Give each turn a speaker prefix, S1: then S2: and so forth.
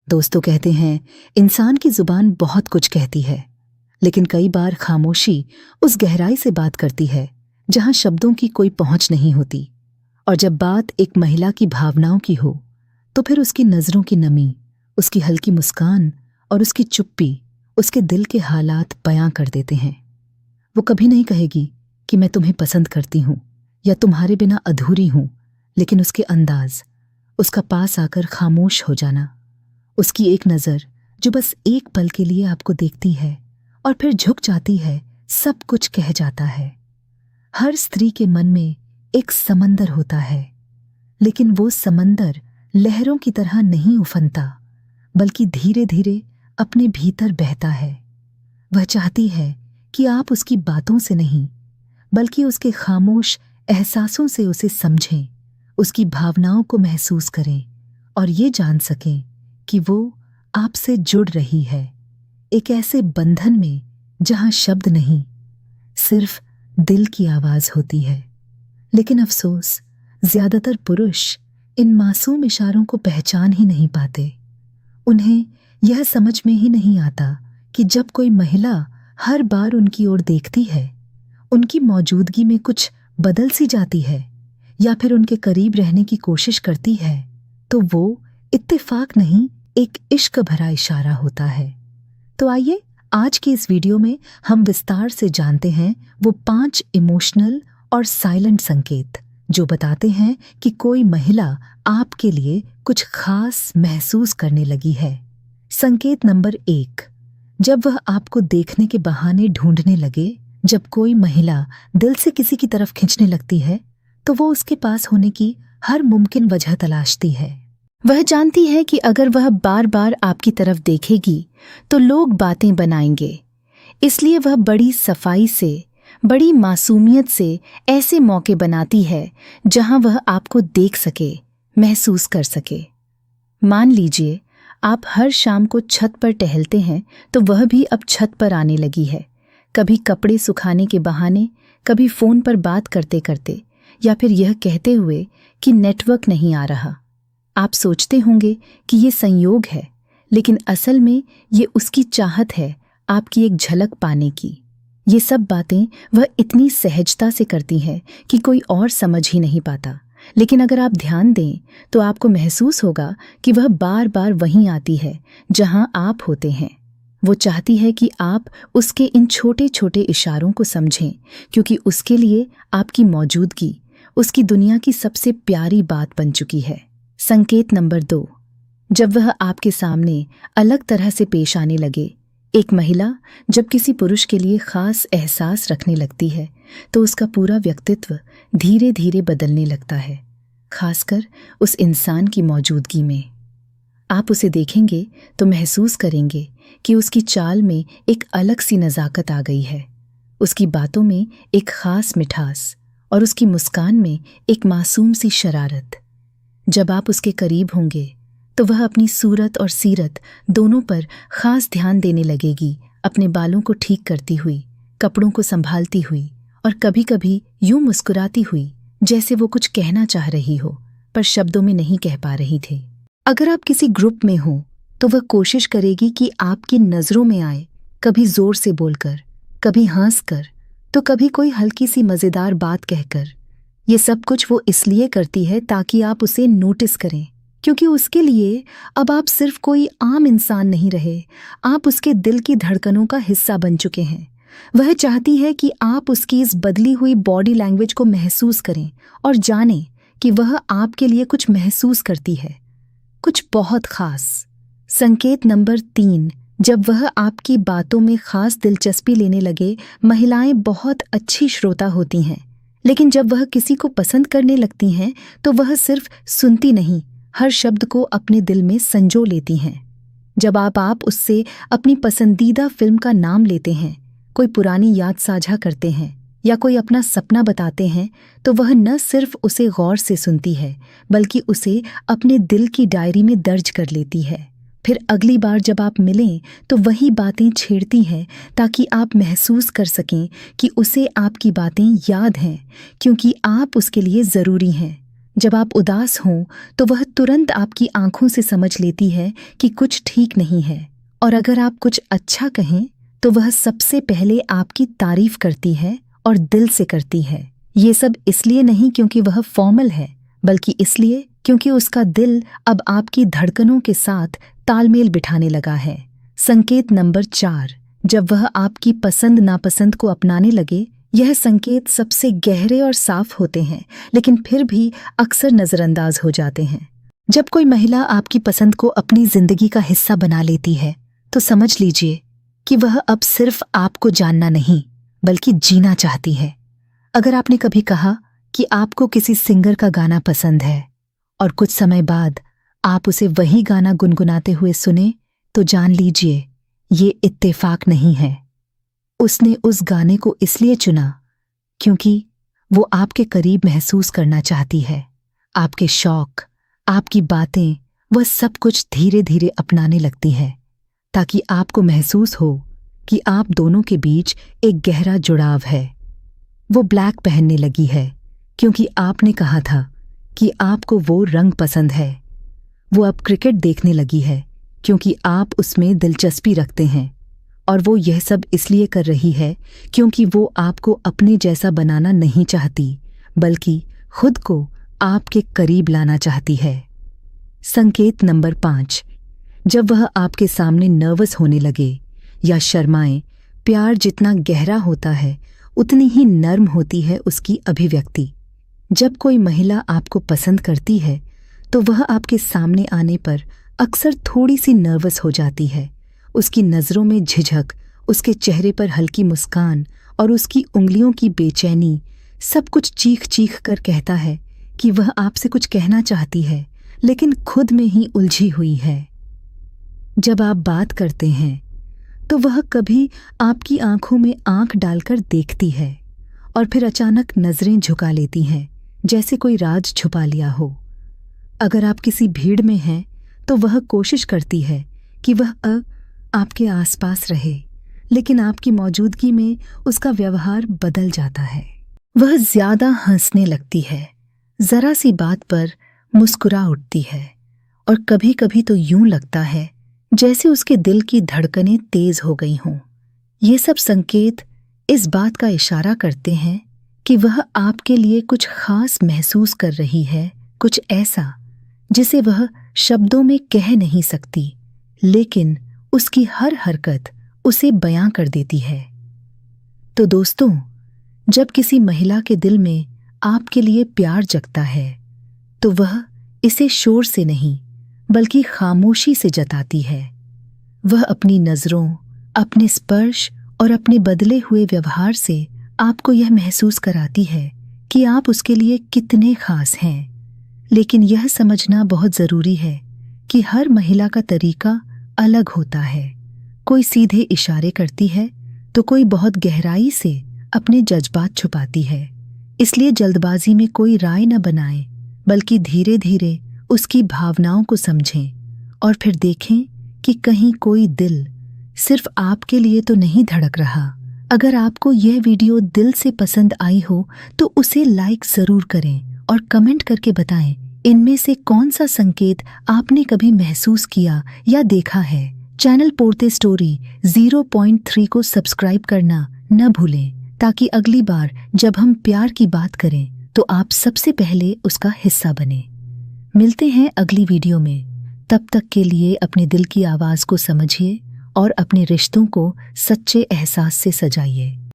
S1: दोस्तों कहते हैं इंसान की जुबान बहुत कुछ कहती है, लेकिन कई बार खामोशी उस गहराई से बात करती है जहां शब्दों की कोई पहुंच नहीं होती। और जब बात एक महिला की भावनाओं की हो तो फिर उसकी नजरों की नमी, उसकी हल्की मुस्कान और उसकी चुप्पी उसके दिल के हालात बयां कर देते हैं। वो कभी नहीं कहेगी कि मैं तुम्हें पसंद करती हूं या तुम्हारे बिना अधूरी हूं, लेकिन उसके अंदाज, उसका पास आकर खामोश हो जाना, उसकी एक नज़र जो बस एक पल के लिए आपको देखती है और फिर झुक जाती है, सब कुछ कह जाता है। हर स्त्री के मन में एक समंदर होता है, लेकिन वो समंदर लहरों की तरह नहीं उफनता, बल्कि धीरे धीरे अपने भीतर बहता है। वह चाहती है कि आप उसकी बातों से नहीं, बल्कि उसके खामोश एहसासों से उसे समझें, उसकी भावनाओं को महसूस करें और ये जान सकें कि वो आपसे जुड़ रही है, एक ऐसे बंधन में जहां शब्द नहीं, सिर्फ दिल की आवाज होती है। लेकिन अफसोस, ज्यादातर पुरुष इन मासूम इशारों को पहचान ही नहीं पाते। उन्हें यह समझ में ही नहीं आता कि जब कोई महिला हर बार उनकी ओर देखती है, उनकी मौजूदगी में कुछ बदल सी जाती है या फिर उनके करीब रहने की कोशिश करती है, तो वो इत्तेफाक नहीं, एक इश्क भरा इशारा होता है। तो आइए आज की इस वीडियो में हम विस्तार से जानते हैं वो 5 इमोशनल और साइलेंट संकेत जो बताते हैं कि कोई महिला आपके लिए कुछ खास महसूस करने लगी है। संकेत नंबर 1, जब वह आपको देखने के बहाने ढूंढने लगे। जब कोई महिला दिल से किसी की तरफ खींचने लगती है तो वो उसके पास होने की हर मुमकिन वजह तलाशती है। वह जानती है कि अगर वह बार बार आपकी तरफ देखेगी तो लोग बातें बनाएंगे, इसलिए वह बड़ी सफाई से, बड़ी मासूमियत से ऐसे मौके बनाती है जहां वह आपको देख सके, महसूस कर सके। मान लीजिए आप हर शाम को छत पर टहलते हैं तो वह भी अब छत पर आने लगी है, कभी कपड़े सुखाने के बहाने, कभी फोन पर बात करते करते, या फिर यह कहते हुए कि नेटवर्क नहीं आ रहा। आप सोचते होंगे कि ये संयोग है, लेकिन असल में ये उसकी चाहत है आपकी एक झलक पाने की। ये सब बातें वह इतनी सहजता से करती है कि कोई और समझ ही नहीं पाता, लेकिन अगर आप ध्यान दें तो आपको महसूस होगा कि वह बार बार वहीं आती है जहां आप होते हैं। वो चाहती है कि आप उसके इन छोटे छोटे इशारों को समझें, क्योंकि उसके लिए आपकी मौजूदगी उसकी दुनिया की सबसे प्यारी बात बन चुकी है। संकेत नंबर 2, जब वह आपके सामने अलग तरह से पेश आने लगे। एक महिला जब किसी पुरुष के लिए खास एहसास रखने लगती है तो उसका पूरा व्यक्तित्व धीरे धीरे बदलने लगता है, खासकर उस इंसान की मौजूदगी में। आप उसे देखेंगे तो महसूस करेंगे कि उसकी चाल में एक अलग सी नज़ाकत आ गई है, उसकी बातों में एक खास मिठास और उसकी मुस्कान में एक मासूम सी शरारत। जब आप उसके करीब होंगे तो वह अपनी सूरत और सीरत दोनों पर खास ध्यान देने लगेगी, अपने बालों को ठीक करती हुई, कपड़ों को संभालती हुई और कभी कभी यूं मुस्कुराती हुई जैसे वो कुछ कहना चाह रही हो पर शब्दों में नहीं कह पा रही थी। अगर आप किसी ग्रुप में हो तो वह कोशिश करेगी कि आपकी नज़रों में आए, कभी जोर से बोलकर, कभी हंसकर, तो कभी कोई हल्की सी मज़ेदार बात कहकर। ये सब कुछ वो इसलिए करती है ताकि आप उसे नोटिस करें, क्योंकि उसके लिए अब आप सिर्फ कोई आम इंसान नहीं रहे, आप उसके दिल की धड़कनों का हिस्सा बन चुके हैं। वह चाहती है कि आप उसकी इस बदली हुई बॉडी लैंग्वेज को महसूस करें और जानें कि वह आपके लिए कुछ महसूस करती है, कुछ बहुत खास। संकेत नंबर 3, जब वह आपकी बातों में खास दिलचस्पी लेने लगे। महिलाएं बहुत अच्छी श्रोता होती हैं, लेकिन जब वह किसी को पसंद करने लगती हैं तो वह सिर्फ सुनती नहीं, हर शब्द को अपने दिल में संजो लेती हैं। जब आप उससे अपनी पसंदीदा फिल्म का नाम लेते हैं, कोई पुरानी याद साझा करते हैं या कोई अपना सपना बताते हैं, तो वह न सिर्फ उसे गौर से सुनती है, बल्कि उसे अपने दिल की डायरी में दर्ज कर लेती है। फिर अगली बार जब आप मिलें तो वही बातें छेड़ती हैं ताकि आप महसूस कर सकें कि उसे आपकी बातें याद हैं, क्योंकि आप उसके लिए ज़रूरी हैं। जब आप उदास हों तो वह तुरंत आपकी आंखों से समझ लेती है कि कुछ ठीक नहीं है, और अगर आप कुछ अच्छा कहें तो वह सबसे पहले आपकी तारीफ करती है और दिल से करती है। ये सब इसलिए नहीं क्योंकि वह फॉर्मल है, बल्कि इसलिए क्योंकि उसका दिल अब आपकी धड़कनों के साथ तालमेल बिठाने लगा है। संकेत नंबर 4, जब वह आपकी पसंद नापसंद को अपनाने लगे। यह संकेत सबसे गहरे और साफ होते हैं, लेकिन फिर भी अक्सर नजरअंदाज हो जाते हैं। जब कोई महिला आपकी पसंद को अपनी जिंदगी का हिस्सा बना लेती है तो समझ लीजिए कि वह अब सिर्फ आपको जानना नहीं बल्कि जीना चाहती है। अगर आपने कभी कहा कि आपको किसी सिंगर का गाना पसंद है और कुछ समय बाद आप उसे वही गाना गुनगुनाते हुए सुने, तो जान लीजिए ये इत्तेफाक नहीं है। उसने उस गाने को इसलिए चुना क्योंकि वो आपके करीब महसूस करना चाहती है। आपके शौक, आपकी बातें, वह सब कुछ धीरे धीरे अपनाने लगती है ताकि आपको महसूस हो कि आप दोनों के बीच एक गहरा जुड़ाव है। वो ब्लैक पहनने लगी है क्योंकि आपने कहा था कि आपको वो रंग पसंद है। वो अब क्रिकेट देखने लगी है क्योंकि आप उसमें दिलचस्पी रखते हैं, और वो यह सब इसलिए कर रही है क्योंकि वो आपको अपने जैसा बनाना नहीं चाहती बल्कि खुद को आपके करीब लाना चाहती है। संकेत नंबर 5, जब वह आपके सामने नर्वस होने लगे या शर्माए। प्यार जितना गहरा होता है उतनी ही नर्म होती है उसकी अभिव्यक्ति। जब कोई महिला आपको पसंद करती है तो वह आपके सामने आने पर अक्सर थोड़ी सी नर्वस हो जाती है। उसकी नज़रों में झिझक, उसके चेहरे पर हल्की मुस्कान और उसकी उंगलियों की बेचैनी सब कुछ चीख चीख कर कहता है कि वह आपसे कुछ कहना चाहती है लेकिन खुद में ही उलझी हुई है। जब आप बात करते हैं तो वह कभी आपकी आंखों में आंख डालकर देखती है और फिर अचानक नज़रें झुका लेती हैं जैसे कोई राज छुपा लिया हो। अगर आप किसी भीड़ में हैं तो वह कोशिश करती है कि वह आपके आसपास रहे, लेकिन आपकी मौजूदगी में उसका व्यवहार बदल जाता है। वह ज्यादा हंसने लगती है, जरा सी बात पर मुस्कुरा उठती है, और कभी कभी तो यूं लगता है जैसे उसके दिल की धड़कनें तेज हो गई हों। ये सब संकेत इस बात का इशारा करते हैं कि वह आपके लिए कुछ खास महसूस कर रही है, कुछ ऐसा जिसे वह शब्दों में कह नहीं सकती, लेकिन उसकी हर हरकत उसे बयां कर देती है। तो दोस्तों, जब किसी महिला के दिल में आपके लिए प्यार जगता है तो वह इसे शोर से नहीं बल्कि खामोशी से जताती है। वह अपनी नज़रों, अपने स्पर्श और अपने बदले हुए व्यवहार से आपको यह महसूस कराती है कि आप उसके लिए कितने खास हैं। लेकिन यह समझना बहुत ज़रूरी है कि हर महिला का तरीका अलग होता है। कोई सीधे इशारे करती है तो कोई बहुत गहराई से अपने जज्बात छुपाती है। इसलिए जल्दबाजी में कोई राय न बनाएं, बल्कि धीरे धीरे उसकी भावनाओं को समझें और फिर देखें कि कहीं कोई दिल सिर्फ आपके लिए तो नहीं धड़क रहा। अगर आपको यह वीडियो दिल से पसंद आई हो तो उसे लाइक ज़रूर करें और कमेंट करके बताएं इनमें से कौन सा संकेत आपने कभी महसूस किया या देखा है। चैनल पोरते स्टोरी 0.3 को सब्सक्राइब करना न भूलें ताकि अगली बार जब हम प्यार की बात करें तो आप सबसे पहले उसका हिस्सा बने। मिलते हैं अगली वीडियो में। तब तक के लिए अपने दिल की आवाज़ को समझिए और अपने रिश्तों को सच्चे एहसास से सजाइए।